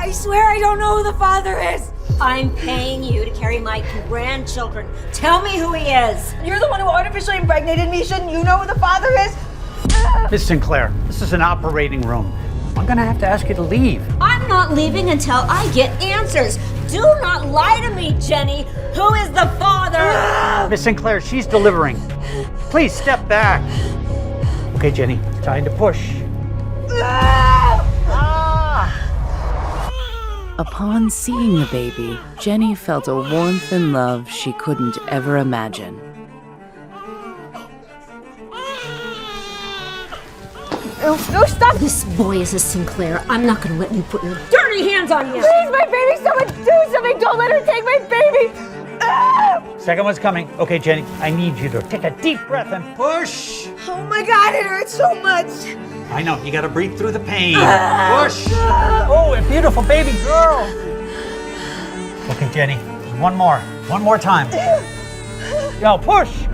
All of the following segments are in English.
I swear I don't know who the father is. I'm paying you to carry my grandchildren. Tell me who he is. You're the one who artificially impregnated me. Shouldn't you know who the father is? Miss Sinclair, this is an operating room. I'm gonna have to ask you to leave. I'm not leaving until I get answers. Do not lie to me, Jenny. Who is the father? Miss Sinclair, she's delivering. Please step back. Okay, Jenny, time to push. Upon seeing the baby, Jenny felt a warmth and love she couldn't ever imagine. No, stop! This boy is a Sinclair. I'm not going to let you put your dirty hands on him. Please, my baby, someone do something! Don't let her take my baby! Second one's coming. Okay, Jenny, I need you to take a deep breath and push. Oh my God, it hurts so much! I know, you gotta breathe through the pain. Push! Oh, a beautiful baby girl. Okay, Jenny, one more time. Yo, push!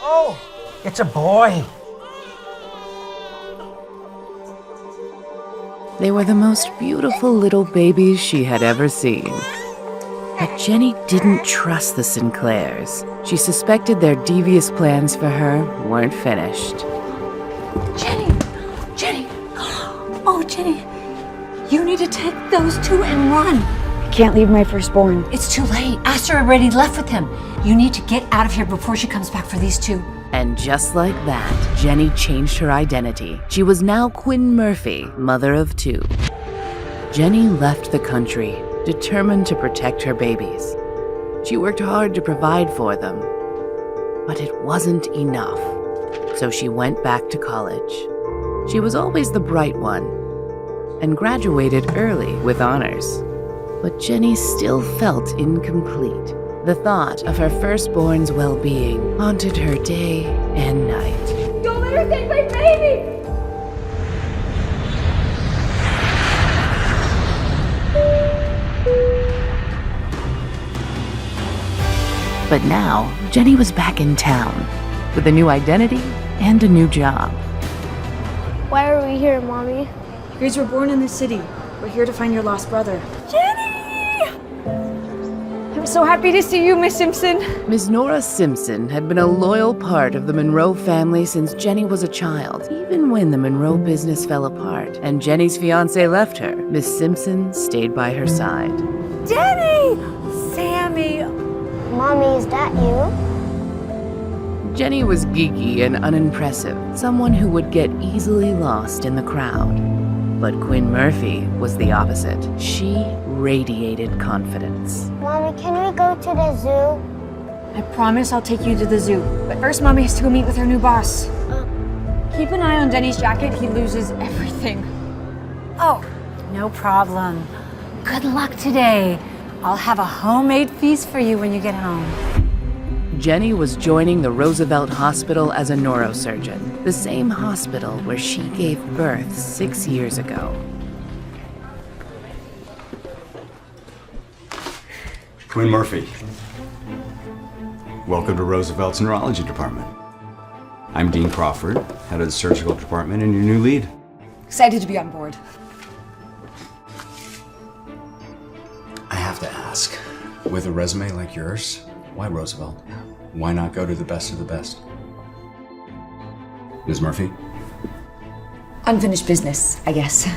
Oh, it's a boy. They were the most beautiful little babies she had ever seen. But Jenny didn't trust the Sinclairs. She suspected their devious plans for her weren't finished. Jenny. Oh, Jenny. You need to take those two and run. I can't leave my firstborn. It's too late. Aster already left with him. You need to get out of here before she comes back for these two. And just like that, Jenny changed her identity. She was now Quinn Murphy, mother of two. Jenny left the country, determined to protect her babies. She worked hard to provide for them, but it wasn't enough. So she went back to college. She was always the bright one and graduated early with honors. But Jenny still felt incomplete. The thought of her firstborn's well-being haunted her day and night. Don't let her take my baby! But now, Jenny was back in town with a new identity and a new job. Why are we here, Mommy? You guys were born in the city. We're here to find your lost brother. Jenny! I'm so happy to see you, Miss Simpson. Ms. Nora Simpson had been a loyal part of the Monroe family since Jenny was a child. Even when the Monroe business fell apart and Jenny's fiancé left her, Miss Simpson stayed by her side. Jenny! Sammy! Mommy, is that you? Jenny was geeky and unimpressive, someone who would get easily lost in the crowd. But Quinn Murphy was the opposite. She radiated confidence. Mommy, can we go to the zoo? I promise I'll take you to the zoo. But first, Mommy has to go meet with her new boss. Keep an eye on Denny's jacket. He loses everything. Oh, no problem. Good luck today. I'll have a homemade feast for you when you get home. Jenny was joining the Roosevelt Hospital as a neurosurgeon, the same hospital where she gave birth 6 years ago. Quinn Murphy. Welcome to Roosevelt's Neurology Department. I'm Dean Crawford, head of the surgical department and your new lead. Excited to be on board. I have to ask, with a resume like yours, why Roosevelt? Why not go to the best of the best? Ms. Murphy? Unfinished business, I guess.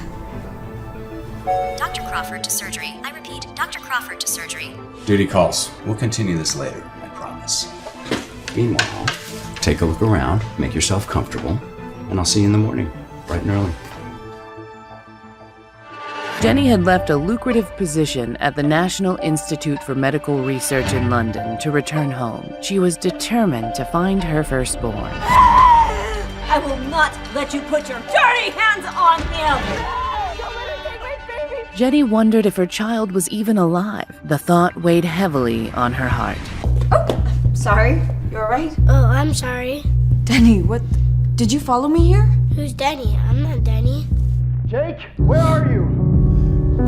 Dr. Crawford to surgery. I repeat, Dr. Crawford to surgery. Duty calls. We'll continue this later, I promise. Meanwhile, take a look around, make yourself comfortable, and I'll see you in the morning, bright and early. Jenny had left a lucrative position at the National Institute for Medical Research in London to return home. She was determined to find her firstborn. I will not let you put your dirty hands on him! Don't let her take my baby! Jenny wondered if her child was even alive. The thought weighed heavily on her heart. Oh, sorry. You all right? Oh, I'm sorry. Denny, what? Did you follow me here? Who's Denny? I'm not Denny. Jake, where are you?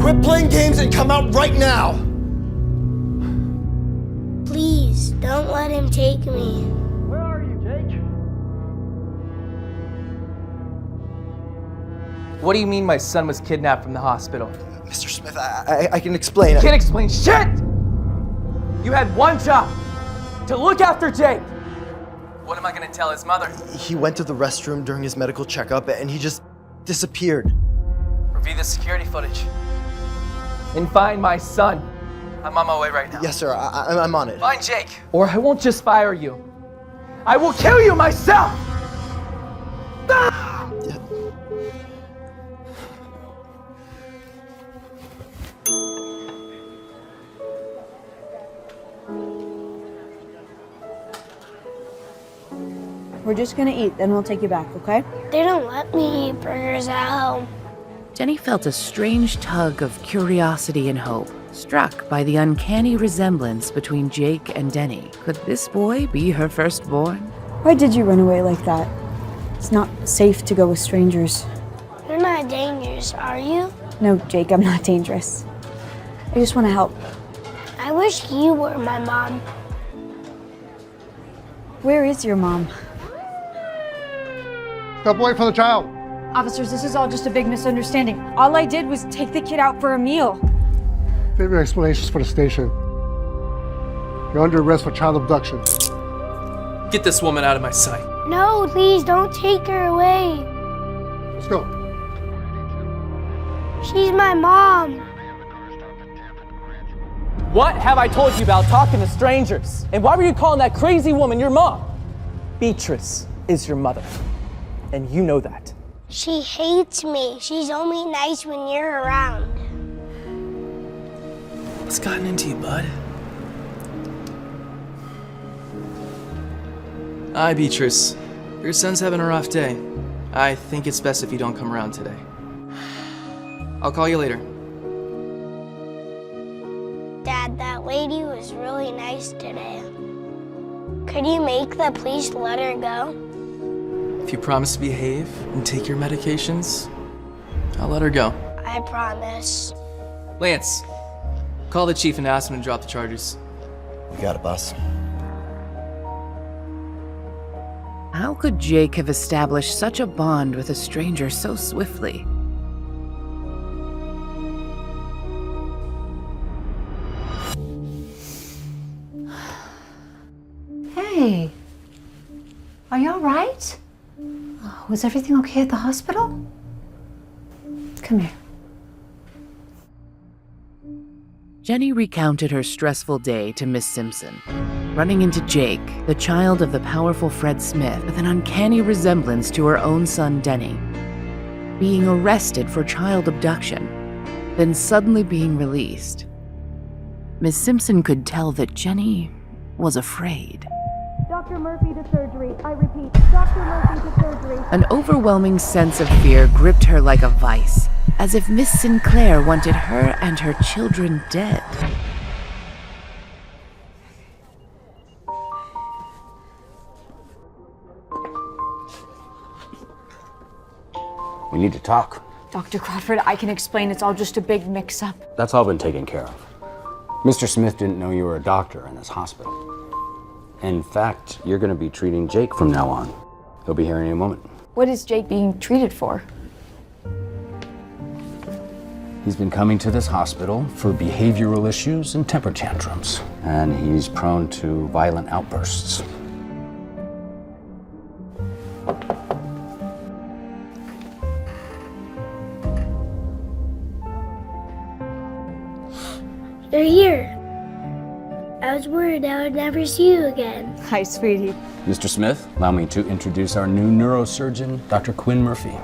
Quit playing games and come out right now! Please, don't let him take me. Where are you, Jake? What do you mean my son was kidnapped from the hospital? Mr. Smith, I can explain. You can't explain shit! You had one job, to look after Jake. What am I gonna tell his mother? He went to the restroom during his medical checkup and he just disappeared. Review the security footage. And find my son. I'm on my way right now. Yes, sir, I'm on it. Find Jake, or I won't just fire you. I will kill you myself! Ah! We're just gonna eat, then we'll take you back, okay? They don't let me eat burgers at home. Jenny felt a strange tug of curiosity and hope, struck by the uncanny resemblance between Jake and Denny. Could this boy be her firstborn? Why did you run away like that? It's not safe to go with strangers. You're not dangerous, are you? No, Jake, I'm not dangerous. I just want to help. I wish you were my mom. Where is your mom? Step away from the child. Officers, this is all just a big misunderstanding. All I did was take the kid out for a meal. Save your explanations for the station. You're under arrest for child abduction. Get this woman out of my sight. No, please don't take her away. Let's go. She's my mom. What have I told you about talking to strangers? And why were you calling that crazy woman your mom? Beatrice is your mother, and you know that. She hates me. She's only nice when you're around. What's gotten into you, bud? Hi, Beatrice. Your son's having a rough day. I think it's best if you don't come around today. I'll call you later. Dad, that lady was really nice today. Could you make the police let her go? If you promise to behave and take your medications, I'll let her go. I promise. Lance, call the chief and ask him to drop the charges. You got it, boss. How could Jake have established such a bond with a stranger so swiftly? Hey, are you all right? Was everything okay at the hospital? Come here. Jenny recounted her stressful day to Miss Simpson, running into Jake, the child of the powerful Fred Smith, with an uncanny resemblance to her own son Denny, being arrested for child abduction, then suddenly being released. Miss Simpson could tell that Jenny was afraid. Dr. Murphy to surgery. I repeat, Dr. Murphy to surgery. An overwhelming sense of fear gripped her like a vice, as if Miss Sinclair wanted her and her children dead. We need to talk. Dr. Crawford, I can explain. It's all just a big mix-up. That's all been taken care of. Mr. Smith didn't know you were a doctor in this hospital. In fact, you're going to be treating Jake from now on. He'll be here any moment. What is Jake being treated for? He's been coming to this hospital for behavioral issues and temper tantrums, and he's prone to violent outbursts. You're here. I was worried I would never see you again. Hi, sweetie. Mr. Smith, allow me to introduce our new neurosurgeon, Dr. Quinn Murphy.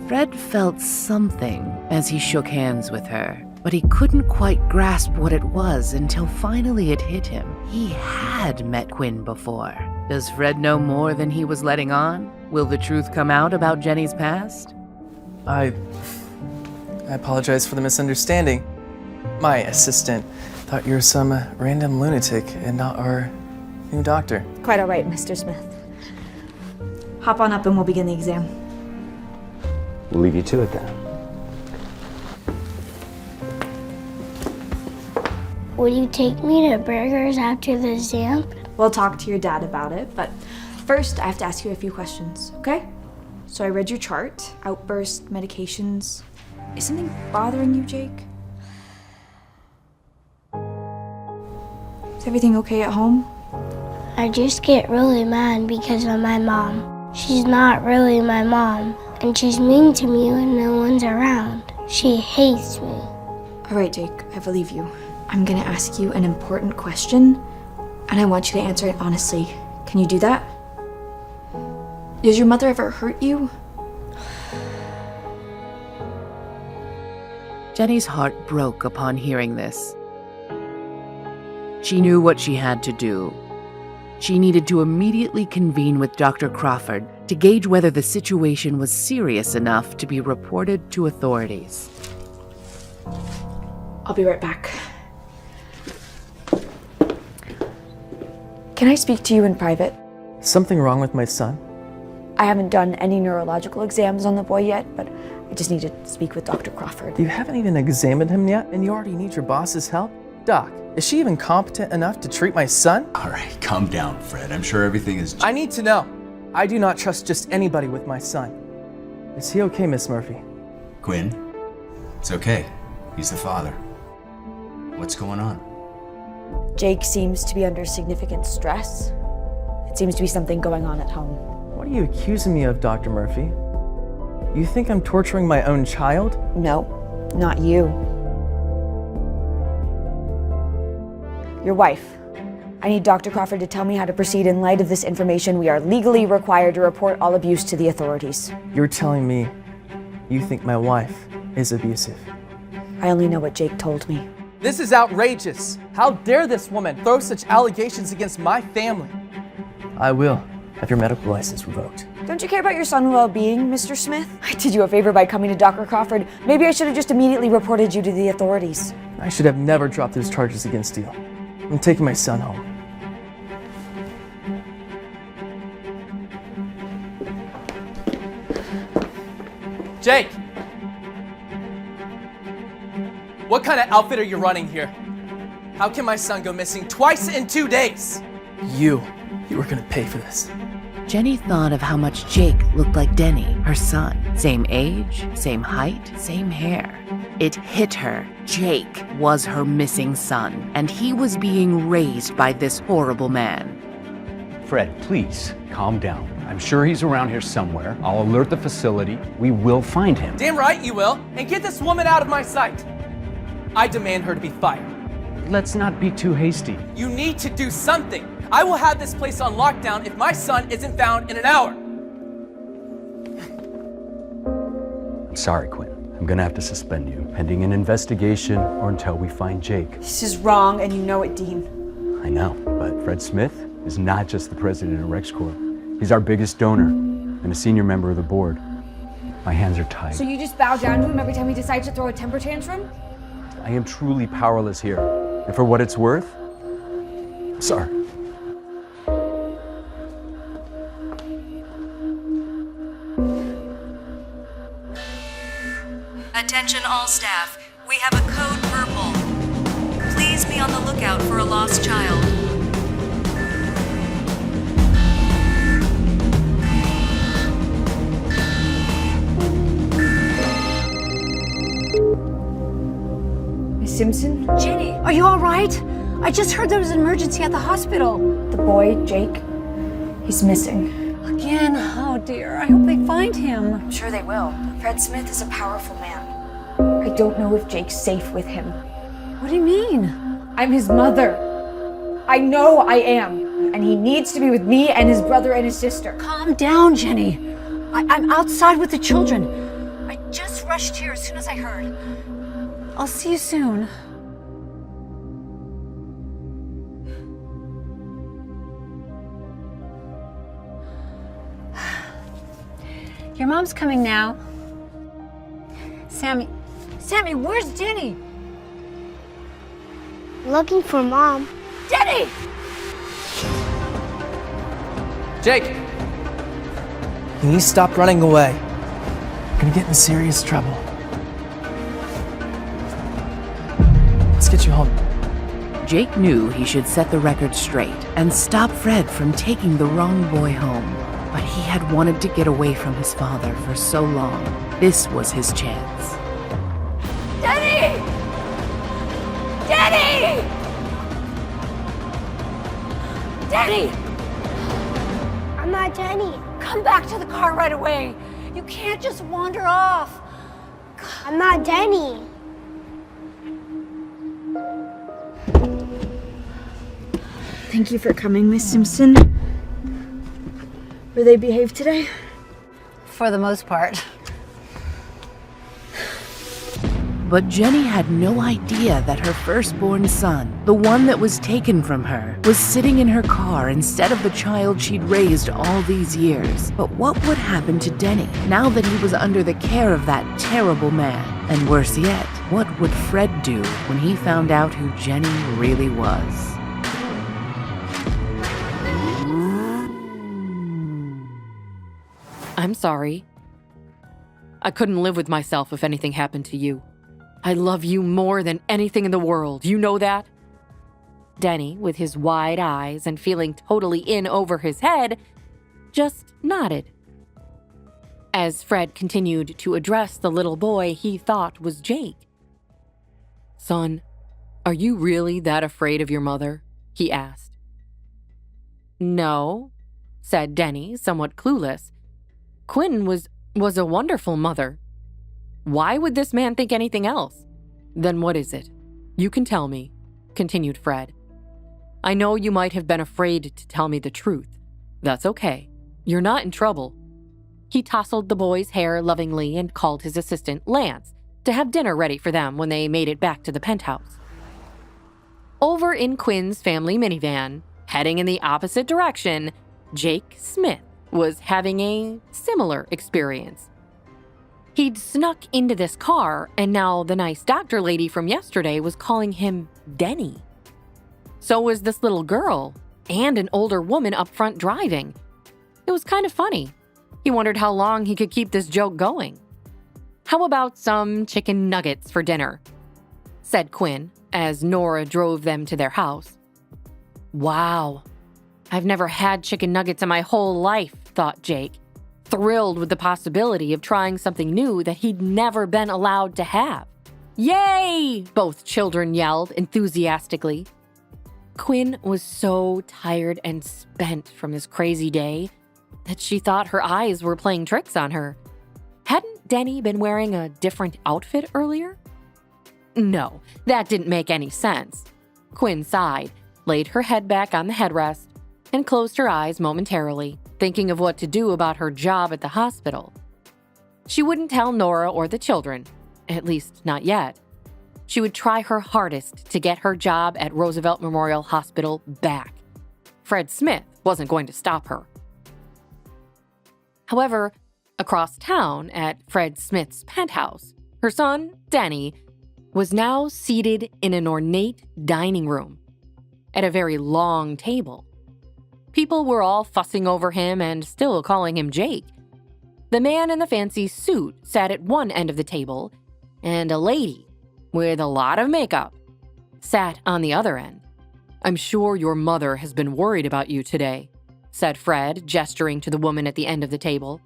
Fred felt something as he shook hands with her, but he couldn't quite grasp what it was until finally it hit him. He had met Quinn before. Does Fred know more than he was letting on? Will the truth come out about Jenny's past? I apologize for the misunderstanding. My assistant thought you were some random lunatic and not our new doctor. Quite all right, Mr. Smith. Hop on up and we'll begin the exam. We'll leave you to it then. Will you take me to burgers after the exam? We'll talk to your dad about it, but first I have to ask you a few questions, okay? So I read your chart, outburst, medications. Is something bothering you, Jake? Is everything okay at home? I just get really mad because of my mom. She's not really my mom, and she's mean to me when no one's around. She hates me. All right, Jake, I believe you. I'm gonna ask you an important question, and I want you to answer it honestly. Can you do that? Does your mother ever hurt you? Jenny's heart broke upon hearing this. She knew what she had to do. She needed to immediately convene with Dr. Crawford to gauge whether the situation was serious enough to be reported to authorities. I'll be right back. Can I speak to you in private? Something wrong with my son? I haven't done any neurological exams on the boy yet, but I just need to speak with Dr. Crawford. You haven't even examined him yet, and you already need your boss's help? Doc, is she even competent enough to treat my son? All right, calm down, Fred. I'm sure everything is... I need to know. I do not trust just anybody with my son. Is he okay, Miss Murphy? Quinn, it's okay. He's the father. What's going on? Jake seems to be under significant stress. It seems to be something going on at home. What are you accusing me of, Dr. Murphy? You think I'm torturing my own child? No, not you. Your wife. I need Dr. Crawford to tell me how to proceed in light of this information. We are legally required to report all abuse to the authorities. You're telling me you think my wife is abusive? I only know what Jake told me. This is outrageous. How dare this woman throw such allegations against my family? I will have your medical license revoked. Don't you care about your son's well-being, Mr. Smith? I did you a favor by coming to Dr. Crawford. Maybe I should have just immediately reported you to the authorities. I should have never dropped those charges against you. I'm taking my son home. Jake! What kind of outfit are you running here? How can my son go missing twice in 2 days? You were gonna pay for this. Jenny thought of how much Jake looked like Denny, her son. Same age, same height, same hair. It hit her. Jake was her missing son, and he was being raised by this horrible man. Fred, please, calm down. I'm sure he's around here somewhere. I'll alert the facility. We will find him. Damn right you will, and get this woman out of my sight. I demand her to be fired. Let's not be too hasty. You need to do something. I will have this place on lockdown if my son isn't found in an hour. I'm sorry, Quinn. I'm gonna have to suspend you, pending an investigation or until we find Jake. This is wrong, and you know it, Dean. I know, but Fred Smith is not just the president of RexCorp. He's our biggest donor and a senior member of the board. My hands are tied. So you just bow down to him every time he decides to throw a temper tantrum? I am truly powerless here. And for what it's worth, I'm sorry. Attention all staff. We have a code purple. Please be on the lookout for a lost child. Miss Simpson? Jenny, are you all right? I just heard there was an emergency at the hospital. The boy, Jake, he's missing. Again? Oh dear, I hope they find him. I'm sure they will. Fred Smith is a powerful man. I don't know if Jake's safe with him. What do you mean? I'm his mother. I know I am. And he needs to be with me and his brother and his sister. Calm down, Jenny. I'm outside with the children. I just rushed here as soon as I heard. I'll see you soon. Your mom's coming now. Sammy, where's Jenny? Looking for Mom. Jenny! Jake! Can you stop running away? I'm gonna get in serious trouble. Let's get you home. Jake knew he should set the record straight and stop Fred from taking the wrong boy home. But he had wanted to get away from his father for so long. This was his chance. Jenny! Jenny! Jenny! I'm not Jenny. Come back to the car right away. You can't just wander off. I'm not Jenny. Thank you for coming, Miss Simpson. Were they behaved today? For the most part. But Jenny had no idea that her firstborn son, the one that was taken from her, was sitting in her car instead of the child she'd raised all these years. But what would happen to Denny now that he was under the care of that terrible man? And worse yet, what would Fred do when he found out who Jenny really was? I'm sorry. I couldn't live with myself if anything happened to you. I love you more than anything in the world. You know that? Denny, with his wide eyes and feeling totally in over his head, just nodded. As Fred continued to address the little boy he thought was Jake. Son, are you really that afraid of your mother? He asked. No, said Denny, somewhat clueless. Quinn was a wonderful mother. Why would this man think anything else? Then what is it? You can tell me, continued Fred. I know you might have been afraid to tell me the truth. That's okay. You're not in trouble. He tousled the boy's hair lovingly and called his assistant, Lance, to have dinner ready for them when they made it back to the penthouse. Over in Quinn's family minivan, heading in the opposite direction, Jake Smith was having a similar experience. He'd snuck into this car, and now the nice doctor lady from yesterday was calling him Denny. So was this little girl, and an older woman up front driving. It was kind of funny. He wondered how long he could keep this joke going. How about some chicken nuggets for dinner? Said Quinn, as Nora drove them to their house. Wow, I've never had chicken nuggets in my whole life, thought Jake, thrilled with the possibility of trying something new that he'd never been allowed to have. Yay! Both children yelled enthusiastically. Quinn was so tired and spent from this crazy day that she thought her eyes were playing tricks on her. Hadn't Denny been wearing a different outfit earlier? No, that didn't make any sense. Quinn sighed, laid her head back on the headrest, and closed her eyes momentarily, thinking of what to do about her job at the hospital. She wouldn't tell Nora or the children, at least not yet. She would try her hardest to get her job at Roosevelt Memorial Hospital back. Fred Smith wasn't going to stop her. However, across town at Fred Smith's penthouse, her son, Denny, was now seated in an ornate dining room at a very long table. People were all fussing over him and still calling him Jake. The man in the fancy suit sat at one end of the table, and a lady with a lot of makeup sat on the other end. I'm sure your mother has been worried about you today, said Fred, gesturing to the woman at the end of the table.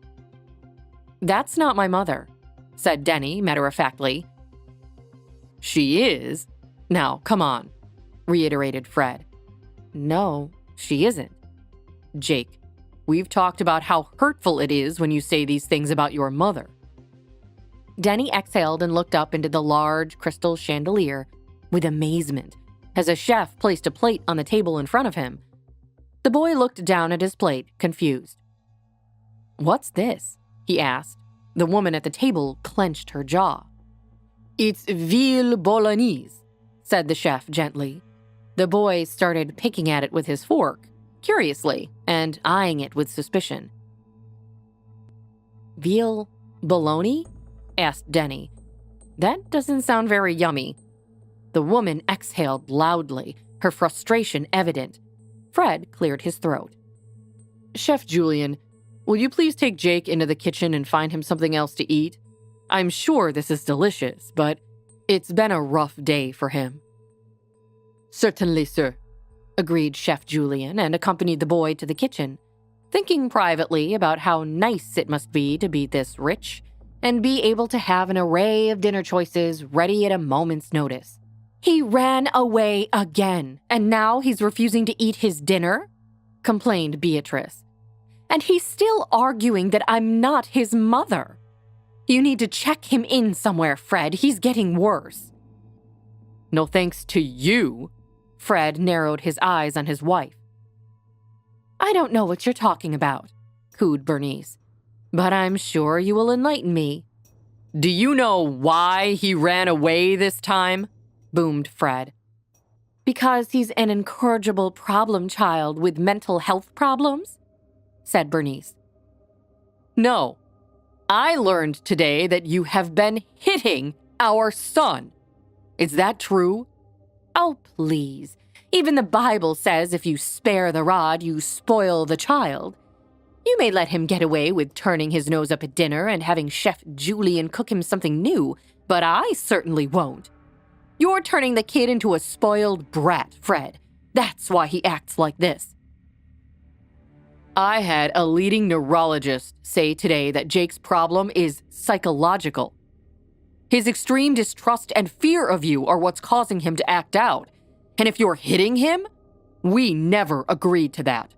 That's not my mother, said Denny matter-of-factly. She is. Now, come on, reiterated Fred. No, she isn't. Jake, we've talked about how hurtful it is when you say these things about your mother. Denny exhaled and looked up into the large crystal chandelier with amazement as a chef placed a plate on the table in front of him. The boy looked down at his plate, confused. What's this? He asked. The woman at the table clenched her jaw. It's veal bolognese, said the chef gently. The boy started picking at it with his fork, curiously, and eyeing it with suspicion. Veal bologna? Asked Denny. That doesn't sound very yummy. The woman exhaled loudly, her frustration evident. Fred cleared his throat. Chef Julian, will you please take Jake into the kitchen and find him something else to eat? I'm sure this is delicious, but it's been a rough day for him. Certainly, sir, agreed Chef Julian and accompanied the boy to the kitchen. thinking privately about how nice it must be to be this rich and be able to have an array of dinner choices ready at a moment's notice. He ran away again, and now he's refusing to eat his dinner? Complained Beatrice. And he's still arguing that I'm not his mother. You need to check him in somewhere, Fred. He's getting worse. No thanks to you. Fred narrowed his eyes on his wife. I don't know what you're talking about, cooed Bernice, but I'm sure you will enlighten me. Do you know why he ran away this time? Boomed Fred. Because he's an incorrigible problem child with mental health problems? Said Bernice. No. I learned today that you have been hitting our son. Is that true? Oh, please. Even the Bible says if you spare the rod, you spoil the child. You may let him get away with turning his nose up at dinner and having Chef Julian cook him something new, but I certainly won't. You're turning the kid into a spoiled brat, Fred. That's why he acts like this. I had a leading neurologist say today that Jake's problem is psychological. His extreme distrust and fear of you are what's causing him to act out. And if you're hitting him, we never agreed to that.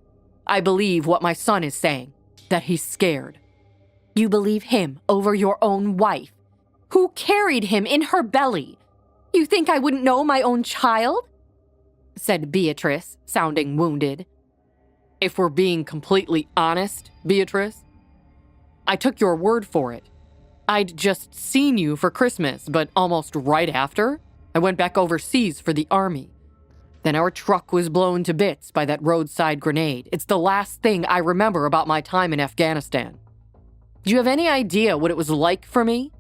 I believe what my son is saying, that he's scared. You believe him over your own wife, who carried him in her belly. You think I wouldn't know my own child? Said Beatrice, sounding wounded. If we're being completely honest, Beatrice, I took your word for it. I'd just seen you for Christmas, but almost right after, I went back overseas for the army. Then our truck was blown to bits by that roadside grenade. It's the last thing I remember about my time in Afghanistan. Do you have any idea what it was like for me?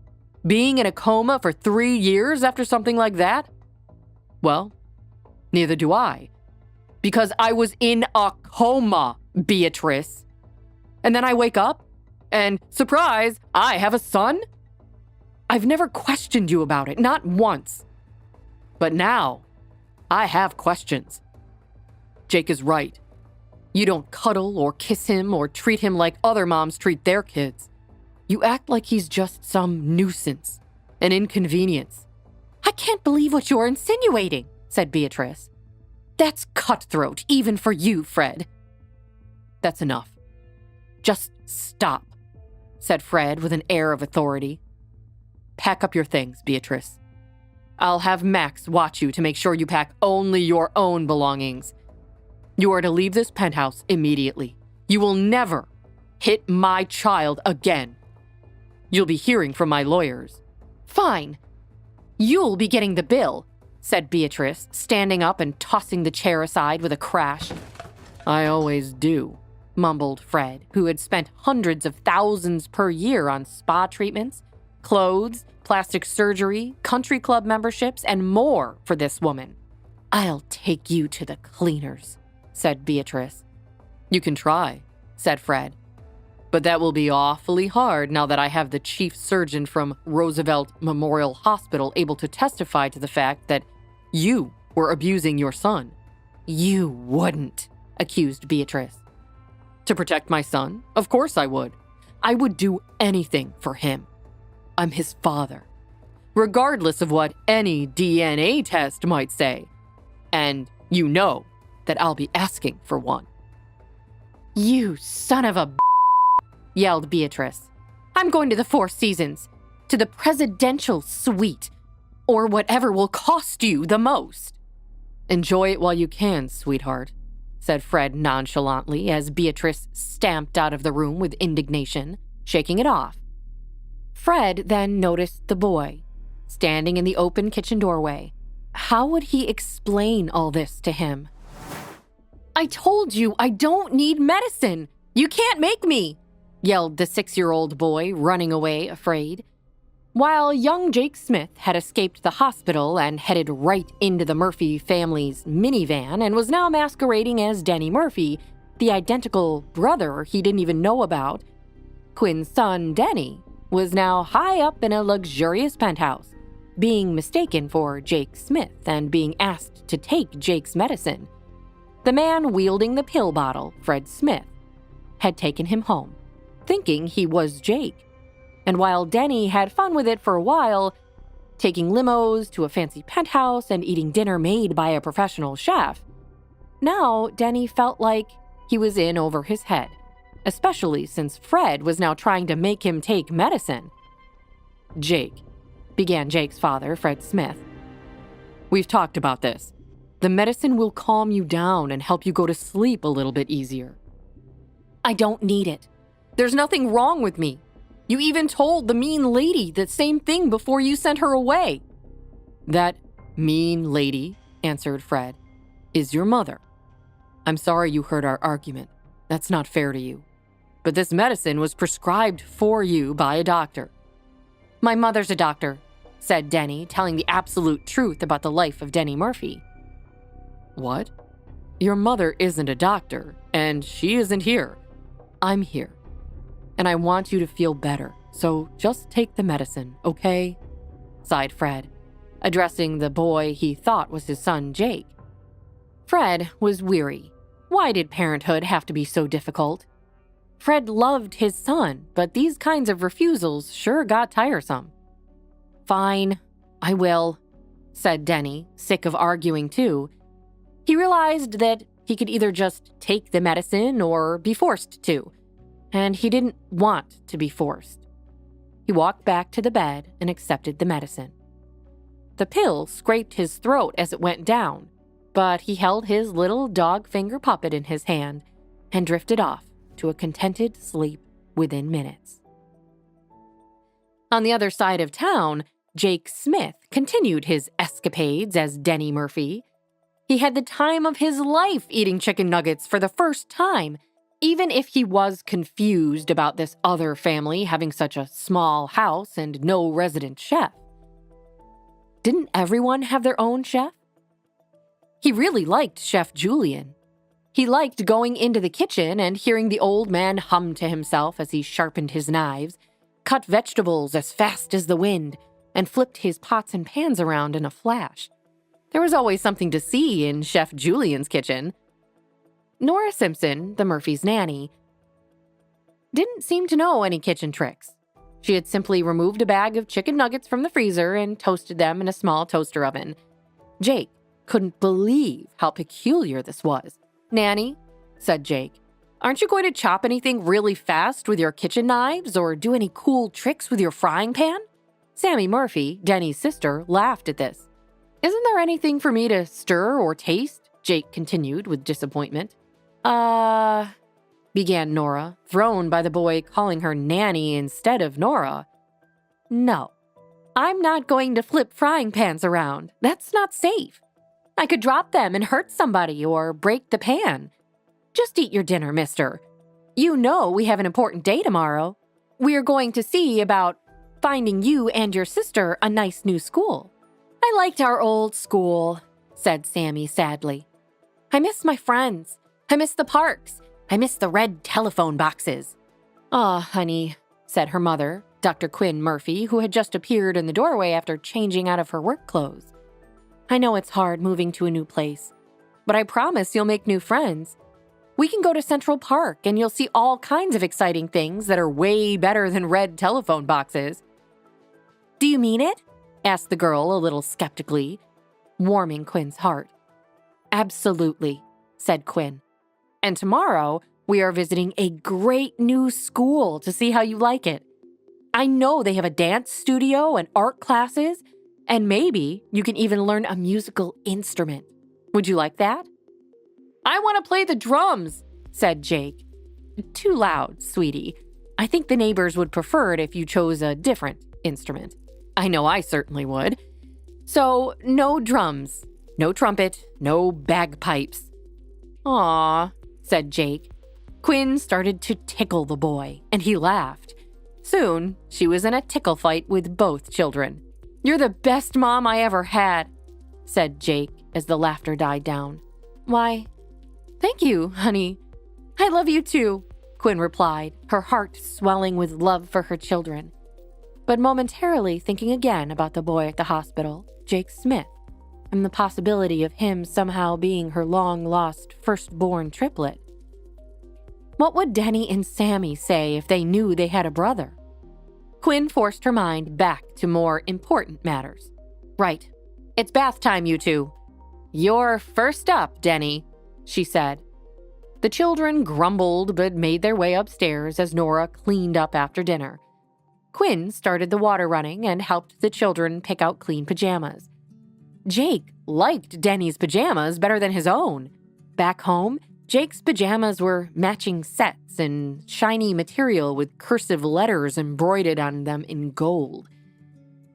Being in a coma for 3 years after something like that? Well, neither do I. Because I was in a coma, Beatrice. And then I wake up, and surprise, I have a son? I've never questioned you about it, not once. But now, I have questions. Jake is right. You don't cuddle or kiss him or treat him like other moms treat their kids. You act like he's just some nuisance, an inconvenience. I can't believe what you're insinuating, said Beatrice. That's cutthroat, even for you, Fred. That's enough. Just stop, said Fred with an air of authority. Pack up your things, Beatrice. I'll have Max watch you to make sure you pack only your own belongings. You are to leave this penthouse immediately. You will never hit my child again. You'll be hearing from my lawyers. Fine. You'll be getting the bill, said Beatrice, standing up and tossing the chair aside with a crash. I always do, mumbled Fred, who had spent hundreds of thousands per year on spa treatments, clothes, plastic surgery, country club memberships, and more for this woman. I'll take you to the cleaners, said Beatrice. You can try, said Fred. But that will be awfully hard now that I have the chief surgeon from Roosevelt Memorial Hospital able to testify to the fact that you were abusing your son. You wouldn't, accused Beatrice. To protect my son? Of course I would. I would do anything for him. I'm his father, regardless of what any DNA test might say. And you know that I'll be asking for one. You son of a yelled Beatrice. I'm going to the Four Seasons, to the presidential suite, or whatever will cost you the most. Enjoy it while you can, sweetheart, said Fred nonchalantly as Beatrice stamped out of the room with indignation, shaking it off. Fred then noticed the boy, standing in the open kitchen doorway. How would he explain all this to him? I told you I don't need medicine. You can't make me, yelled the 6-year-old boy, running away afraid. While young Jake Smith had escaped the hospital and headed right into the Murphy family's minivan and was now masquerading as Denny Murphy, the identical brother he didn't even know about, Quinn's son, Denny, was now high up in a luxurious penthouse, being mistaken for Jake Smith and being asked to take Jake's medicine. The man wielding the pill bottle, Fred Smith. had taken him home, thinking he was Jake. And while Denny had fun with it for a while, taking limos to a fancy penthouse and eating dinner made by a professional chef, now Denny felt like he was in over his head, especially since Fred was now trying to make him take medicine. "Jake," began Jake's father, Fred Smith. "We've talked about this. The medicine will calm you down and help you go to sleep a little bit easier." "I don't need it. There's nothing wrong with me. You even told the mean lady the same thing before you sent her away." "That mean lady," answered Fred, "is your mother. I'm sorry you heard our argument. That's not fair to you. But this medicine was prescribed for you by a doctor." "My mother's a doctor," said Denny, telling the absolute truth about the life of Denny Murphy. "What? Your mother isn't a doctor, and she isn't here. I'm here. And I want you to feel better, so just take the medicine, okay?" sighed Fred, addressing the boy he thought was his son, Jake. Fred was weary. Why did parenthood have to be so difficult? Fred loved his son, but these kinds of refusals sure got tiresome. "Fine, I will," said Denny, sick of arguing too. He realized that he could either just take the medicine or be forced to, and he didn't want to be forced. He walked back to the bed and accepted the medicine. The pill scraped his throat as it went down, but he held his little dog finger puppet in his hand and drifted off to a contented sleep within minutes. On the other side of town, Jake Smith continued his escapades as Denny Murphy. He had the time of his life eating chicken nuggets for the first time, even if he was confused about this other family having such a small house and no resident chef. Didn't everyone have their own chef? He really liked Chef Julian. He liked going into the kitchen and hearing the old man hum to himself as he sharpened his knives, cut vegetables as fast as the wind, and flipped his pots and pans around in a flash. There was always something to see in Chef Julian's kitchen. Nora Simpson, the Murphys' nanny, didn't seem to know any kitchen tricks. She had simply removed a bag of chicken nuggets from the freezer and toasted them in a small toaster oven. Jake couldn't believe how peculiar this was. "Nanny," said Jake, "aren't you going to chop anything really fast with your kitchen knives or do any cool tricks with your frying pan?" Sammy Murphy, Denny's sister, laughed at this. "Isn't there anything for me to stir or taste?" Jake continued with disappointment. Began Nora, thrown by the boy calling her nanny instead of Nora. "No, I'm not going to flip frying pans around. That's not safe. I could drop them and hurt somebody or break the pan. Just eat your dinner, mister. You know we have an important day tomorrow. We're going to see about finding you and your sister a nice new school." "I liked our old school," said Sammy sadly. "I miss my friends. I miss the parks. I miss the red telephone boxes." "Aw, honey," said her mother, Dr. Quinn Murphy, who had just appeared in the doorway after changing out of her work clothes. "I know it's hard moving to a new place, but I promise you'll make new friends. We can go to Central Park and you'll see all kinds of exciting things that are way better than red telephone boxes." "Do you mean it?" asked the girl a little skeptically, warming Quinn's heart. "Absolutely," said Quinn. "And tomorrow, we are visiting a great new school to see how you like it. I know they have a dance studio and art classes, and maybe you can even learn a musical instrument. Would you like that?" "I want to play the drums," said Jake. "Too loud, sweetie. I think the neighbors would prefer it if you chose a different instrument. I know I certainly would. So, no drums, no trumpet, no bagpipes." "Aw," said Jake. Quinn started to tickle the boy, and he laughed. Soon, she was in a tickle fight with both children. "You're the best mom I ever had," said Jake as the laughter died down. "Why, thank you, honey. I love you too," Quinn replied, her heart swelling with love for her children. But momentarily thinking again about the boy at the hospital, Jake Smith, and the possibility of him somehow being her long-lost firstborn triplet. What would Denny and Sammy say if they knew they had a brother? Quinn forced her mind back to more important matters. Right. It's bath time, you two. You're first up, Denny, she said. The children grumbled but made their way upstairs as Nora cleaned up after dinner. Quinn started the water running and helped the children pick out clean pajamas. Jake liked Denny's pajamas better than his own. Back home, Jake's pajamas were matching sets and shiny material with cursive letters embroidered on them in gold.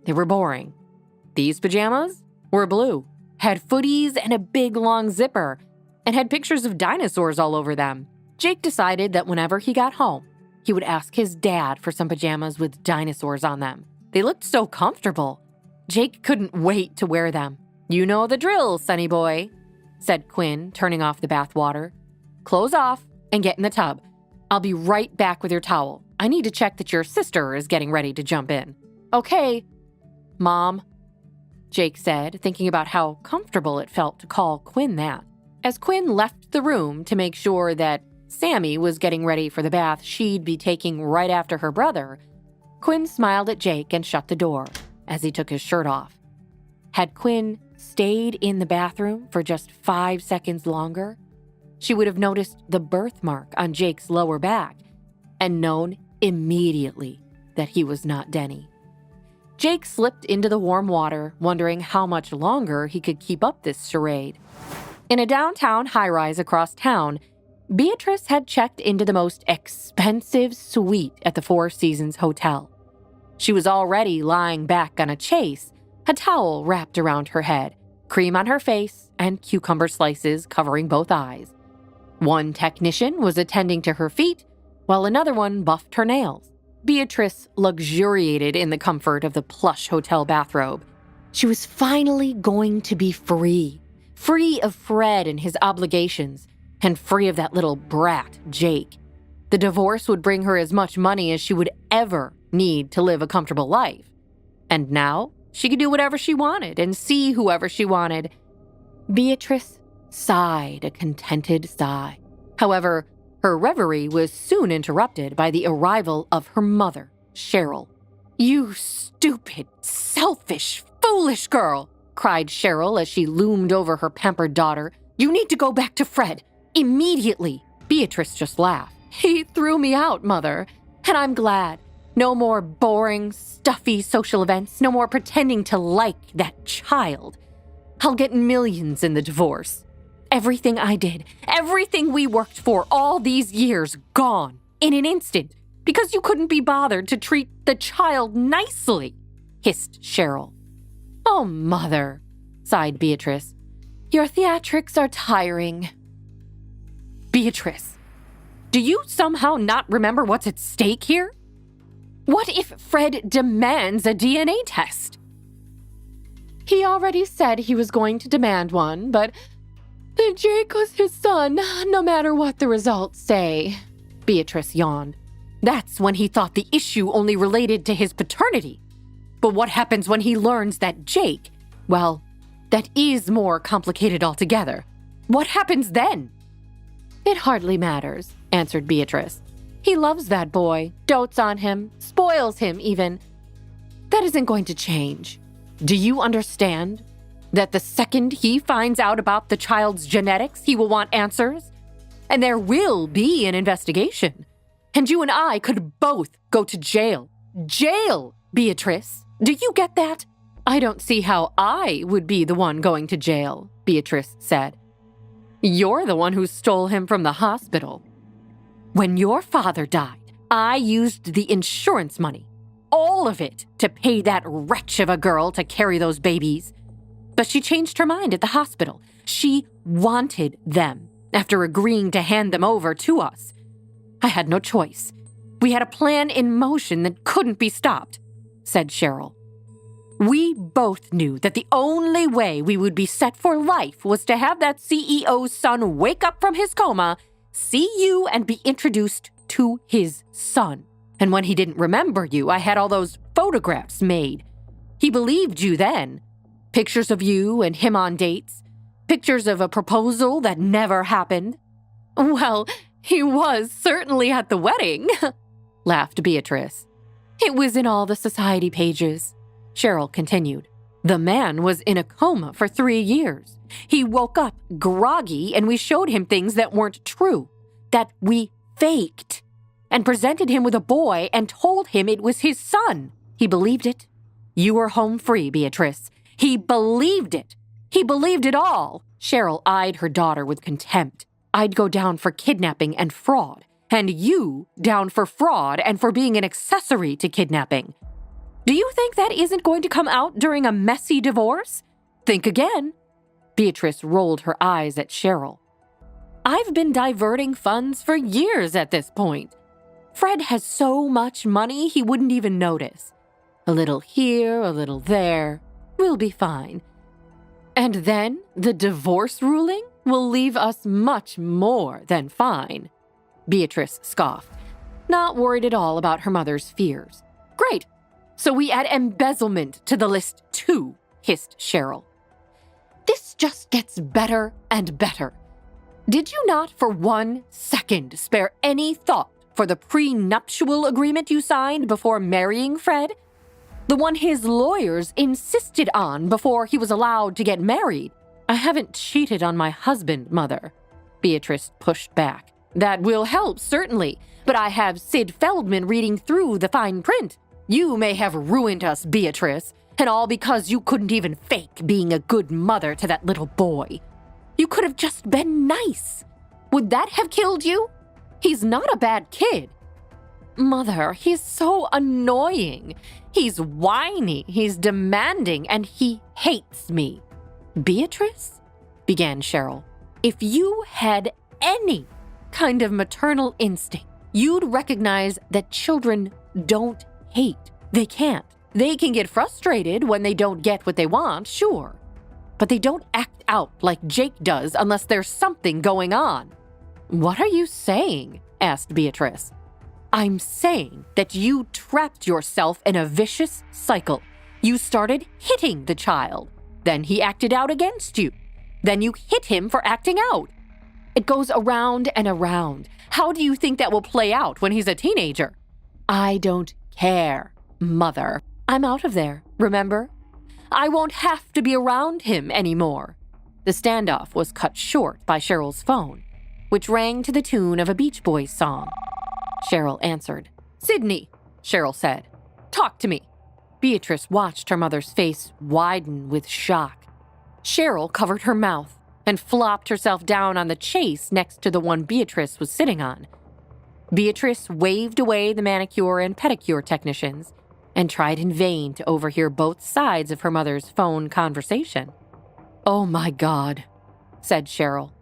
They were boring. These pajamas were blue, had footies and a big long zipper, and had pictures of dinosaurs all over them. Jake decided that whenever he got home, he would ask his dad for some pajamas with dinosaurs on them. They looked so comfortable. Jake couldn't wait to wear them. You know the drill, sonny boy, said Quinn, turning off the bath water. Clothes off and get in the tub. I'll be right back with your towel. I need to check that your sister is getting ready to jump in. Okay, Mom, Jake said, thinking about how comfortable it felt to call Quinn that. As Quinn left the room to make sure that Sammy was getting ready for the bath she'd be taking right after her brother, Quinn smiled at Jake and shut the door as he took his shirt off. Had Quinn stayed in the bathroom for just 5 seconds longer, she would have noticed the birthmark on Jake's lower back and known immediately that he was not Denny. Jake slipped into the warm water, wondering how much longer he could keep up this charade. In a downtown high-rise across town, Beatrice had checked into the most expensive suite at the Four Seasons Hotel. She was already lying back on a chase, a towel wrapped around her head, cream on her face, and cucumber slices covering both eyes. One technician was attending to her feet, while another one buffed her nails. Beatrice luxuriated in the comfort of the plush hotel bathrobe. She was finally going to be free of Fred and his obligations, and free of that little brat, Jake. The divorce would bring her as much money as she would ever need to live a comfortable life. And now, she could do whatever she wanted and see whoever she wanted. Beatrice sighed a contented sigh. However, her reverie was soon interrupted by the arrival of her mother, Cheryl. "You stupid, selfish, foolish girl," cried Cheryl as she loomed over her pampered daughter. "You need to go back to Fred, immediately." Beatrice just laughed. "He threw me out, Mother, and I'm glad. No more boring, stuffy social events, no more pretending to like that child. I'll get millions in the divorce. Everything I did, everything we worked for all these years, gone in an instant, because you couldn't be bothered to treat the child nicely," hissed Cheryl. "Oh, Mother," sighed Beatrice. "Your theatrics are tiring." "Beatrice, do you somehow not remember what's at stake here? What if Fred demands a DNA test?" "He already said he was going to demand one, but Jake was his son, no matter what the results say," Beatrice yawned. "That's when he thought the issue only related to his paternity. But what happens when he learns that Jake, well, that is more complicated altogether? What happens then?" "It hardly matters," answered Beatrice. "He loves that boy, dotes on him, spoils him even. That isn't going to change. Do you understand that the second he finds out about the child's genetics, he will want answers? And there will be an investigation. And you and I could both go to jail. Jail, Beatrice. Do you get that?" "I don't see how I would be the one going to jail," Beatrice said. "You're the one who stole him from the hospital. When your father died, I used the insurance money, all of it, to pay that wretch of a girl to carry those babies. But she changed her mind at the hospital. She wanted them after agreeing to hand them over to us. I had no choice. We had a plan in motion that couldn't be stopped," said Cheryl. "We both knew that the only way we would be set for life was to have that CEO's son wake up from his coma, see you, and be introduced to his son. And when he didn't remember you, I had all those photographs made. He believed you then. Pictures of you and him on dates. Pictures of a proposal that never happened. Well, He was certainly at the wedding, laughed Beatrice. It was in all the society pages. Cheryl continued. The man was in a coma for 3 years. He woke up groggy and we showed him things that weren't true, that we faked, and presented him with a boy and told him it was his son. He believed it. You were home free, Beatrice. He believed it. He believed it all. Cheryl eyed her daughter with contempt. I'd go down for kidnapping and fraud, and you down for fraud and for being an accessory to kidnapping. Do you think that isn't going to come out during a messy divorce? Think again. Beatrice rolled her eyes at Cheryl. I've been diverting funds for years at this point. Fred has so much money he wouldn't even notice. A little here, a little there. We'll be fine. And then the divorce ruling will leave us much more than fine. Beatrice scoffed, not worried at all about her mother's fears. Great. So we add embezzlement to the list too, hissed Cheryl. This just gets better and better. Did you not for 1 second spare any thought for the prenuptial agreement you signed before marrying Fred? The one his lawyers insisted on before he was allowed to get married. I haven't cheated on my husband, Mother. Beatrice pushed back. That will help, certainly, but I have Sid Feldman reading through the fine print. You may have ruined us, Beatrice, and all because you couldn't even fake being a good mother to that little boy. You could have just been nice. Would that have killed you? He's not a bad kid. Mother, he's so annoying. He's whiny, he's demanding, and he hates me. Beatrice? Began Cheryl. If you had any kind of maternal instinct, you'd recognize that children don't hate. They can't. They can get frustrated when they don't get what they want, sure. But they don't act out like Jake does unless there's something going on. What are you saying? Asked Beatrice. I'm saying that you trapped yourself in a vicious cycle. You started hitting the child. Then he acted out against you. Then you hit him for acting out. It goes around and around. How do you think that will play out when he's a teenager? I don't care, Mother. I'm out of there, remember? I won't have to be around him anymore. The standoff was cut short by Cheryl's phone, which rang to the tune of a Beach Boys song. Cheryl answered. Sydney, Cheryl said. Talk to me. Beatrice watched her mother's face widen with shock. Cheryl covered her mouth and flopped herself down on the chase next to the one Beatrice was sitting on. Beatrice waved away the manicure and pedicure technicians and tried in vain to overhear both sides of her mother's phone conversation. Oh my God, said Cheryl.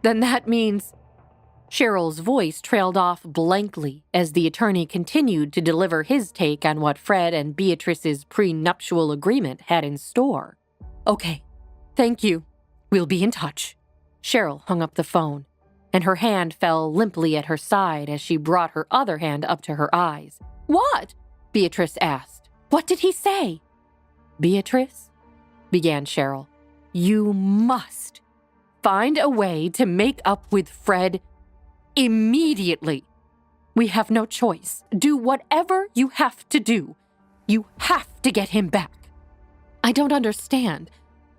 Then that means... Cheryl's voice trailed off blankly as the attorney continued to deliver his take on what Fred and Beatrice's prenuptial agreement had in store. Okay, thank you. We'll be in touch. Cheryl hung up the phone, and her hand fell limply at her side as she brought her other hand up to her eyes. What? Beatrice asked. What did he say? Beatrice, began Cheryl, you must find a way to make up with Fred immediately. We have no choice. Do whatever you have to do. You have to get him back. I don't understand.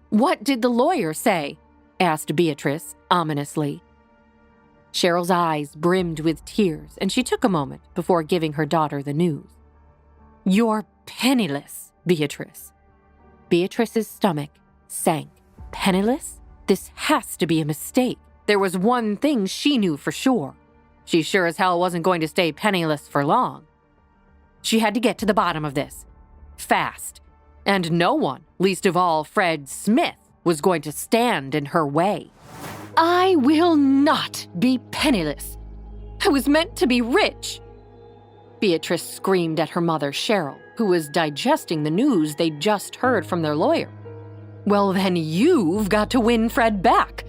What did the lawyer say? Asked Beatrice ominously. Cheryl's eyes brimmed with tears, and she took a moment before giving her daughter the news. You're penniless, Beatrice. Beatrice's stomach sank. Penniless? This has to be a mistake. There was one thing she knew for sure. She sure as hell wasn't going to stay penniless for long. She had to get to the bottom of this. Fast. And no one, least of all Fred Smith, was going to stand in her way. I will not be penniless. I was meant to be rich. Beatrice screamed at her mother, Cheryl, who was digesting the news they'd just heard from their lawyer. Well, then you've got to win Fred back.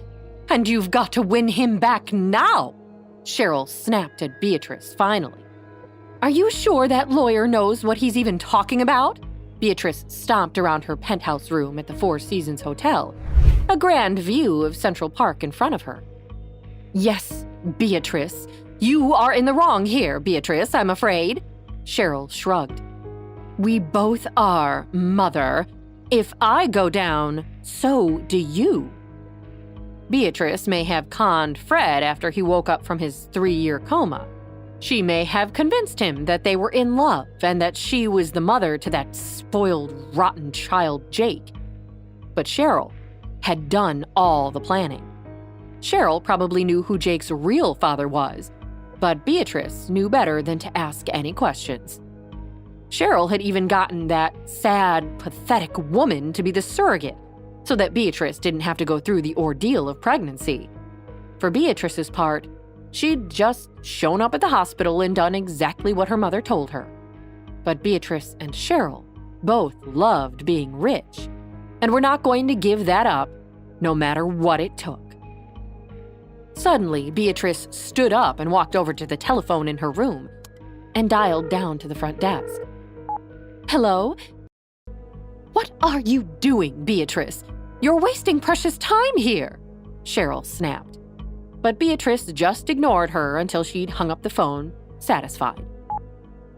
And you've got to win him back now, Cheryl snapped at Beatrice finally. Are you sure that lawyer knows what he's even talking about? Beatrice stomped around her penthouse room at the Four Seasons Hotel, a grand view of Central Park in front of her. Yes, Beatrice, you are in the wrong here, Beatrice, I'm afraid. Cheryl shrugged. We both are, Mother. If I go down, so do you. Beatrice may have conned Fred after he woke up from his 3-year coma. She may have convinced him that they were in love and that she was the mother to that spoiled, rotten child, Jake. But Cheryl had done all the planning. Cheryl probably knew who Jake's real father was, but Beatrice knew better than to ask any questions. Cheryl had even gotten that sad, pathetic woman to be the surrogate, so that Beatrice didn't have to go through the ordeal of pregnancy. For Beatrice's part, she'd just shown up at the hospital and done exactly what her mother told her. But Beatrice and Cheryl both loved being rich, and were not going to give that up, no matter what it took. Suddenly, Beatrice stood up and walked over to the telephone in her room and dialed down to the front desk. Hello? What are you doing, Beatrice? You're wasting precious time here, Cheryl snapped. But Beatrice just ignored her until she'd hung up the phone, satisfied.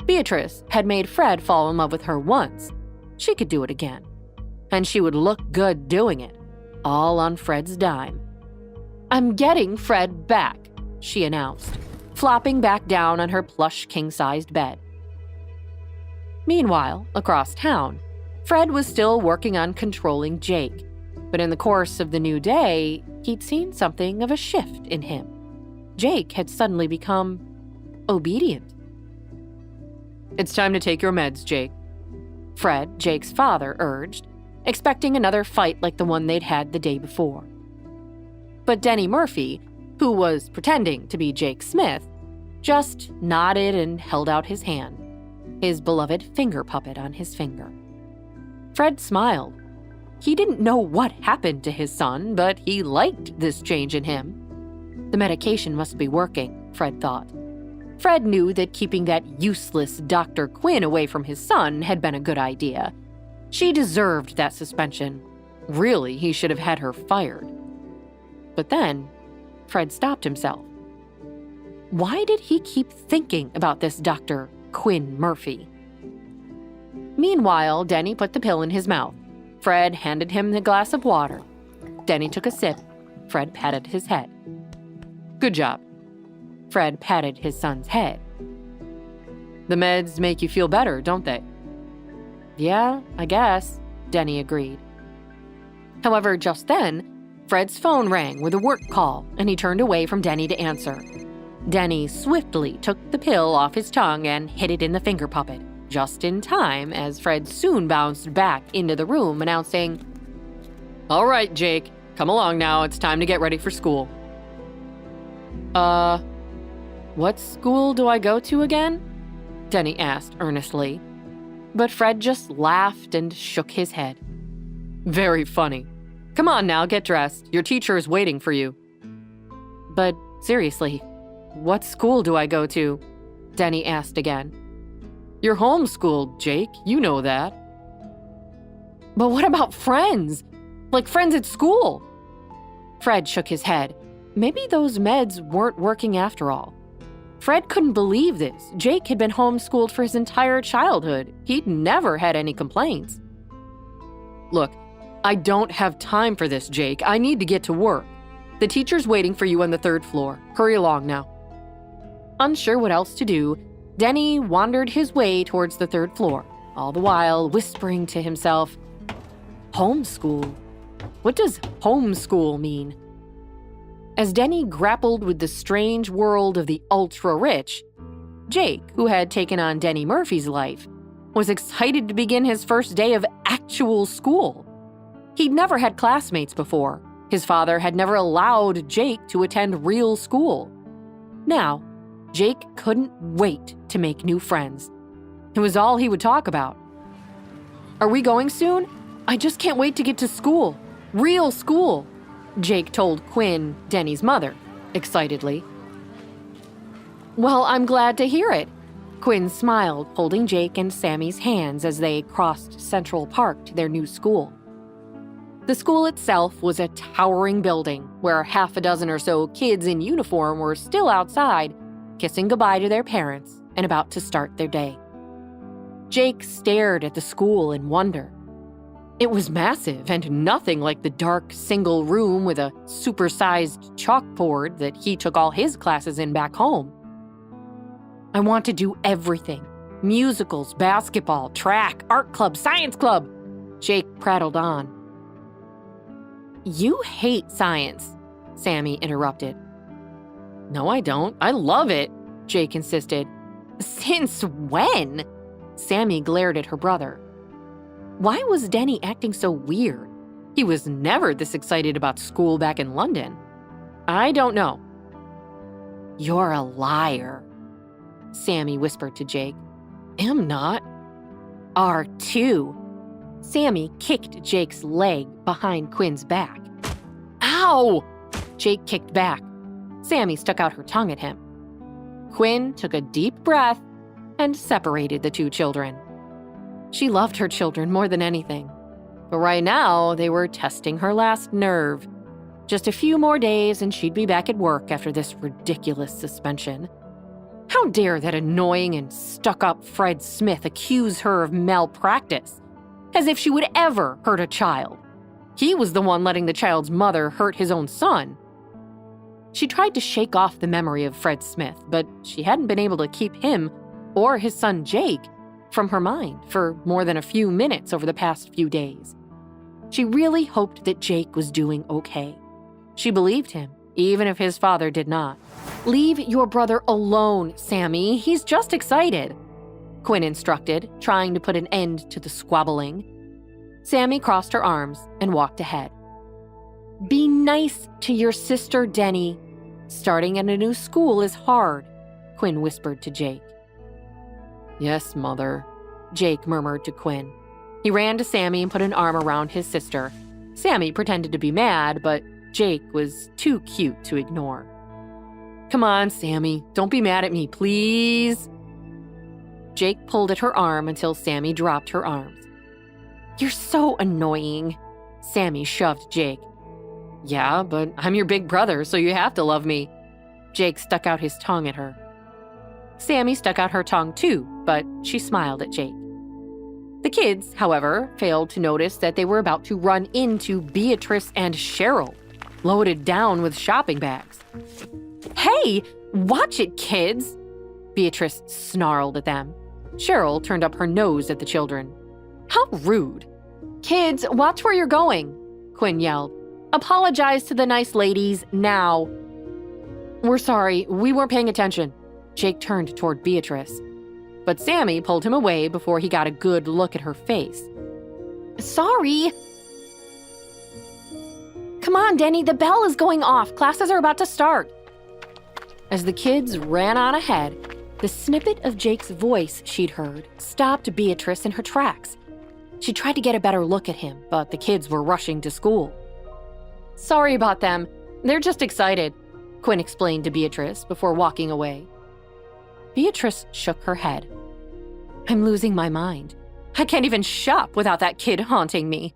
Beatrice had made Fred fall in love with her once. She could do it again. And she would look good doing it, all on Fred's dime. I'm getting Fred back, she announced, flopping back down on her plush king-sized bed. Meanwhile, across town, Fred was still working on controlling Jake, but in the course of the new day, he'd seen something of a shift in him. Jake had suddenly become obedient. It's time to take your meds, Jake, Fred, Jake's father, urged, expecting another fight like the one they'd had the day before. But Denny Murphy, who was pretending to be Jake Smith, just nodded and held out his hand, his beloved finger puppet on his finger. Fred smiled. He didn't know what happened to his son, but he liked this change in him. The medication must be working, Fred thought. Fred knew that keeping that useless Dr. Quinn away from his son had been a good idea. She deserved that suspension. Really, he should have had her fired. But then, Fred stopped himself. Why did he keep thinking about this Dr. Quinn Murphy? Meanwhile, Denny put the pill in his mouth. Fred handed him the glass of water. Denny took a sip. Fred patted his head. Good job. Fred patted his son's head. The meds make you feel better, don't they? Yeah, I guess, Denny agreed. However, just then, Fred's phone rang with a work call, and he turned away from Denny to answer. Denny swiftly took the pill off his tongue and hid it in the finger puppet, just in time as Fred soon bounced back into the room, announcing, All right, Jake, come along now, it's time to get ready for school. What school do I go to again? Denny asked earnestly. But Fred just laughed and shook his head. Very funny. Come on now, get dressed. Your teacher is waiting for you. But seriously, what school do I go to? Denny asked again. You're homeschooled, Jake. You know that. But what about friends? Like friends at school? Fred shook his head. Maybe those meds weren't working after all. Fred couldn't believe this. Jake had been homeschooled for his entire childhood. He'd never had any complaints. Look, I don't have time for this, Jake. I need to get to work. The teacher's waiting for you on the 3rd floor. Hurry along now. Unsure what else to do, Denny wandered his way towards the 3rd floor, all the while whispering to himself, Homeschool? What does homeschool mean? As Denny grappled with the strange world of the ultra-rich, Jake, who had taken on Denny Murphy's life, was excited to begin his first day of actual school. He'd never had classmates before. His father had never allowed Jake to attend real school. Now, Jake couldn't wait to make new friends. It was all he would talk about. Are we going soon? I just can't wait to get to school. Real school, Jake told Quinn, Denny's mother, excitedly. Well, I'm glad to hear it. Quinn smiled, holding Jake and Sammy's hands as they crossed Central Park to their new school. The school itself was a towering building where half a dozen or so kids in uniform were still outside, kissing goodbye to their parents and about to start their day. Jake stared at the school in wonder. It was massive and nothing like the dark single room with a supersized chalkboard that he took all his classes in back home. I want to do everything. Musicals, basketball, track, art club, science club. Jake prattled on. You hate science, Sammy interrupted. No, I don't. I love it, Jake insisted. Since when? Sammy glared at her brother. Why was Denny acting so weird? He was never this excited about school back in London. I don't know. You're a liar, Sammy whispered to Jake. Am not. Are too. Sammy kicked Jake's leg behind Quinn's back. Ow! Jake kicked back. Sammy stuck out her tongue at him. Quinn took a deep breath and separated the two children. She loved her children more than anything. But right now, they were testing her last nerve. Just a few more days and she'd be back at work after this ridiculous suspension. How dare that annoying and stuck-up Fred Smith accuse her of malpractice? As if she would ever hurt a child. He was the one letting the child's mother hurt his own son. She tried to shake off the memory of Fred Smith, but she hadn't been able to keep him or his son Jake from her mind for more than a few minutes over the past few days. She really hoped that Jake was doing okay. She believed him, even if his father did not. Leave your brother alone, Sammy. He's just excited, Quinn instructed, trying to put an end to the squabbling. Sammy crossed her arms and walked ahead. Be nice to your sister, Denny. Starting at a new school is hard, Quinn whispered to Jake. Yes, Mother, Jake murmured to Quinn. He ran to Sammy and put an arm around his sister. Sammy pretended to be mad, but Jake was too cute to ignore. Come on, Sammy, don't be mad at me, please. Jake pulled at her arm until Sammy dropped her arms. You're so annoying, Sammy shoved Jake. Yeah, but I'm your big brother, so you have to love me. Jake stuck out his tongue at her. Sammy stuck out her tongue too, but she smiled at Jake. The kids, however, failed to notice that they were about to run into Beatrice and Cheryl, loaded down with shopping bags. Hey, watch it, kids! Beatrice snarled at them. Cheryl turned up her nose at the children. How rude. Kids, watch where you're going, Quinn yelled. Apologize to the nice ladies now. We're sorry, we weren't paying attention. Jake turned toward Beatrice. But Sammy pulled him away before he got a good look at her face. Sorry. Come on, Denny, the bell is going off. Classes are about to start. As the kids ran on ahead, the snippet of Jake's voice she'd heard stopped Beatrice in her tracks. She tried to get a better look at him, but the kids were rushing to school. Sorry about them. They're just excited, Quinn explained to Beatrice before walking away. Beatrice shook her head. I'm losing my mind. I can't even shop without that kid haunting me.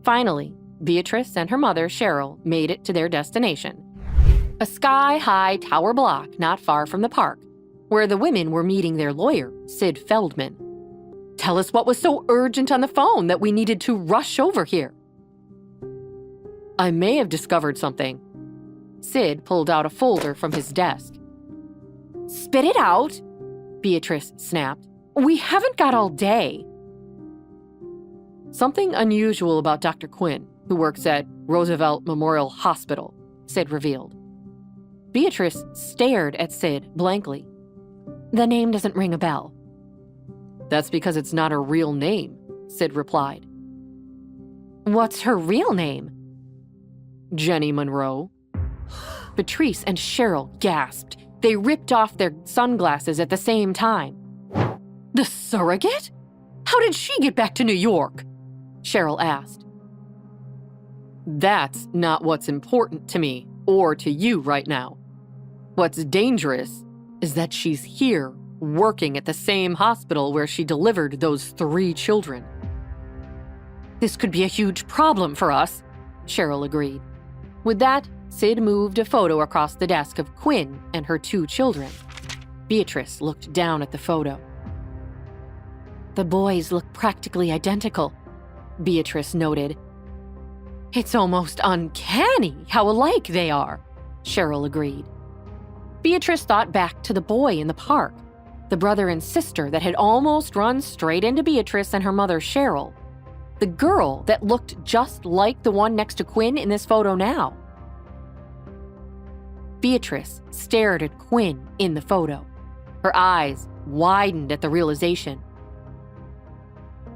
Finally, Beatrice and her mother, Cheryl, made it to their destination. A sky-high tower block not far from the park, where the women were meeting their lawyer, Sid Feldman. Tell us what was so urgent on the phone that we needed to rush over here. I may have discovered something. Sid pulled out a folder from his desk. Spit it out, Beatrice snapped. We haven't got all day. Something unusual about Dr. Quinn, who works at Roosevelt Memorial Hospital, Sid revealed. Beatrice stared at Sid blankly. The name doesn't ring a bell. That's because it's not her real name, Sid replied. What's her real name? Jenny Monroe. Patrice and Cheryl gasped. They ripped off their sunglasses at the same time. The surrogate? How did she get back to New York? Cheryl asked. That's not what's important to me or to you right now. What's dangerous is that she's here working at the same hospital where she delivered those 3 children. This could be a huge problem for us, Cheryl agreed. With that, Sid moved a photo across the desk of Quinn and her 2 children. Beatrice looked down at the photo. The boys look practically identical, Beatrice noted. It's almost uncanny how alike they are, Cheryl agreed. Beatrice thought back to the boy in the park, the brother and sister that had almost run straight into Beatrice and her mother, Cheryl. The girl that looked just like the one next to Quinn in this photo now. Beatrice stared at Quinn in the photo. Her eyes widened at the realization.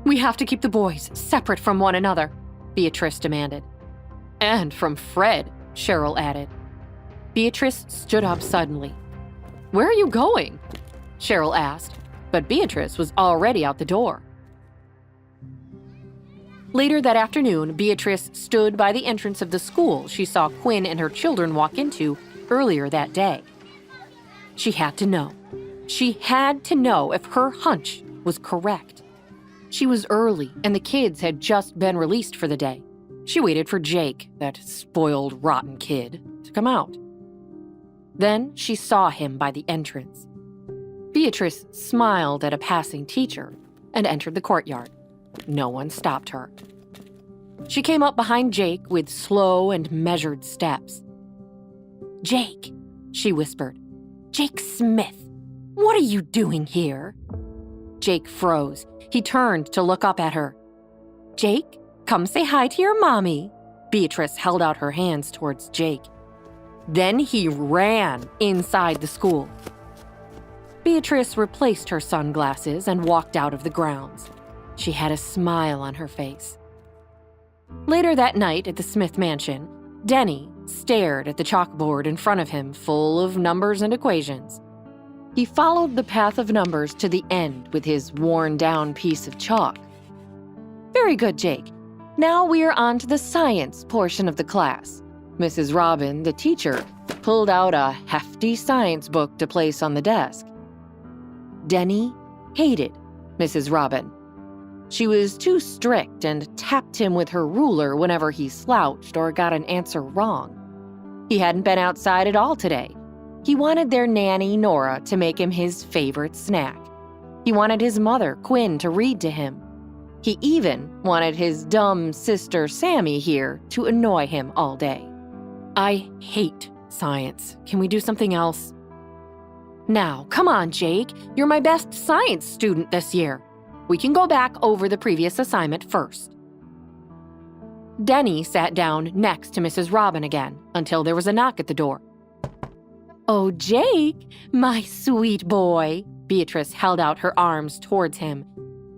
We have to keep the boys separate from one another, Beatrice demanded. And from Fred, Cheryl added. Beatrice stood up suddenly. Where are you going? Cheryl asked, but Beatrice was already out the door. Later that afternoon, Beatrice stood by the entrance of the school she saw Quinn and her children walk into earlier that day. She had to know. She had to know if her hunch was correct. She was early, and the kids had just been released for the day. She waited for Jake, that spoiled, rotten kid, to come out. Then she saw him by the entrance. Beatrice smiled at a passing teacher and entered the courtyard. No one stopped her. She came up behind Jake with slow and measured steps. Jake, she whispered. Jake Smith, what are you doing here? Jake froze. He turned to look up at her. Jake, come say hi to your mommy. Beatrice held out her hands towards Jake. Then he ran inside the school. Beatrice replaced her sunglasses and walked out of the grounds. She had a smile on her face. Later that night at the Smith mansion, Denny stared at the chalkboard in front of him full of numbers and equations. He followed the path of numbers to the end with his worn-down piece of chalk. Very good, Jake. Now we are on to the science portion of the class. Mrs. Robin, the teacher, pulled out a hefty science book to place on the desk. Denny hated Mrs. Robin. She was too strict and tapped him with her ruler whenever he slouched or got an answer wrong. He hadn't been outside at all today. He wanted their nanny, Nora, to make him his favorite snack. He wanted his mother, Quinn, to read to him. He even wanted his dumb sister, Sammy, here to annoy him all day. I hate science. Can we do something else? Now, come on, Jake. You're my best science student this year. We can go back over the previous assignment first. Denny sat down next to Mrs. Robin again until there was a knock at the door. Oh, Jake, my sweet boy. Beatrice held out her arms towards him.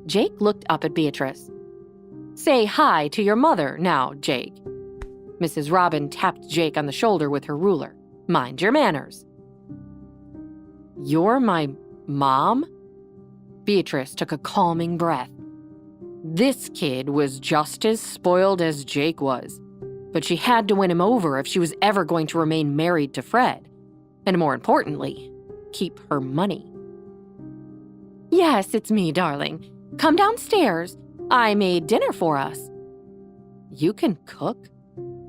Jake looked up at Beatrice. Say hi to your mother now, Jake. Mrs. Robin tapped Jake on the shoulder with her ruler. Mind your manners. You're my mom? Beatrice took a calming breath. This kid was just as spoiled as Jake was, but she had to win him over if she was ever going to remain married to Fred, and more importantly, keep her money. Yes, it's me, darling. Come downstairs. I made dinner for us. You can cook?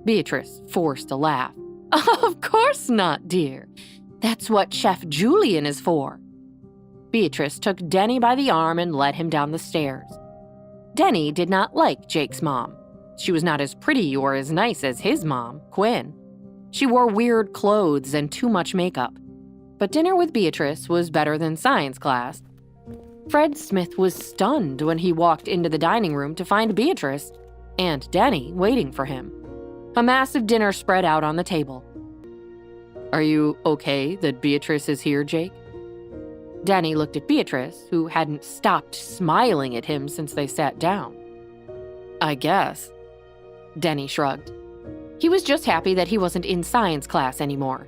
Beatrice forced a laugh. Of course not, dear. That's what Chef Julian is for. Beatrice took Denny by the arm and led him down the stairs. Denny did not like Jake's mom. She was not as pretty or as nice as his mom, Quinn. She wore weird clothes and too much makeup. But dinner with Beatrice was better than science class. Fred Smith was stunned when he walked into the dining room to find Beatrice and Denny waiting for him. A massive dinner spread out on the table. Are you okay that Beatrice is here, Jake? Denny looked at Beatrice, who hadn't stopped smiling at him since they sat down. I guess. Denny shrugged. He was just happy that he wasn't in science class anymore.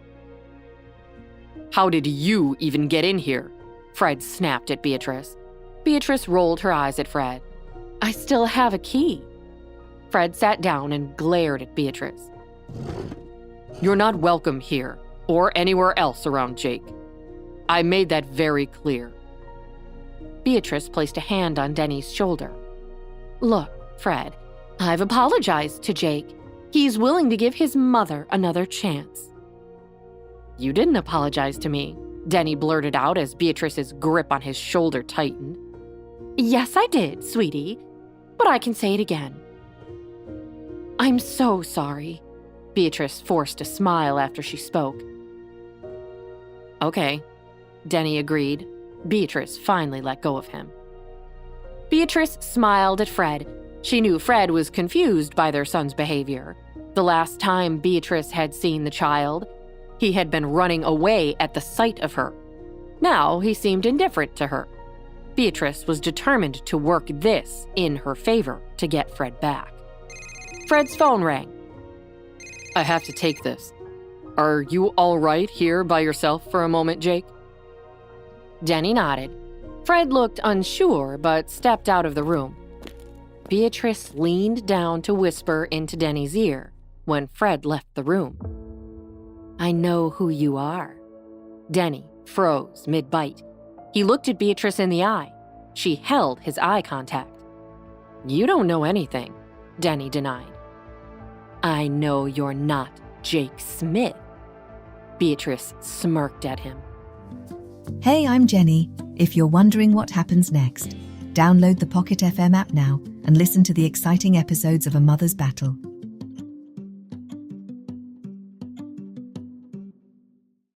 How did you even get in here? Fred snapped at Beatrice. Beatrice rolled her eyes at Fred. I still have a key. Fred sat down and glared at Beatrice. You're not welcome here, or anywhere else around Jake. I made that very clear. Beatrice placed a hand on Denny's shoulder. Look, Fred, I've apologized to Jake. He's willing to give his mother another chance. You didn't apologize to me, Denny blurted out as Beatrice's grip on his shoulder tightened. Yes, I did, sweetie, but I can say it again. I'm so sorry. Beatrice forced a smile after she spoke. Okay, Denny agreed. Beatrice finally let go of him. Beatrice smiled at Fred. She knew Fred was confused by their son's behavior. The last time Beatrice had seen the child, he had been running away at the sight of her. Now he seemed indifferent to her. Beatrice was determined to work this in her favor to get Fred back. Fred's phone rang. I have to take this. Are you all right here by yourself for a moment, Jake? Denny nodded. Fred looked unsure, but stepped out of the room. Beatrice leaned down to whisper into Denny's ear when Fred left the room. I know who you are. Denny froze mid-bite. He looked at Beatrice in the eye. She held his eye contact. You don't know anything, Denny denied. I know you're not Jake Smith. Beatrice smirked at him. Hey, I'm Jenny. If you're wondering what happens next, download the Pocket FM app now and listen to the exciting episodes of A Mother's Battle.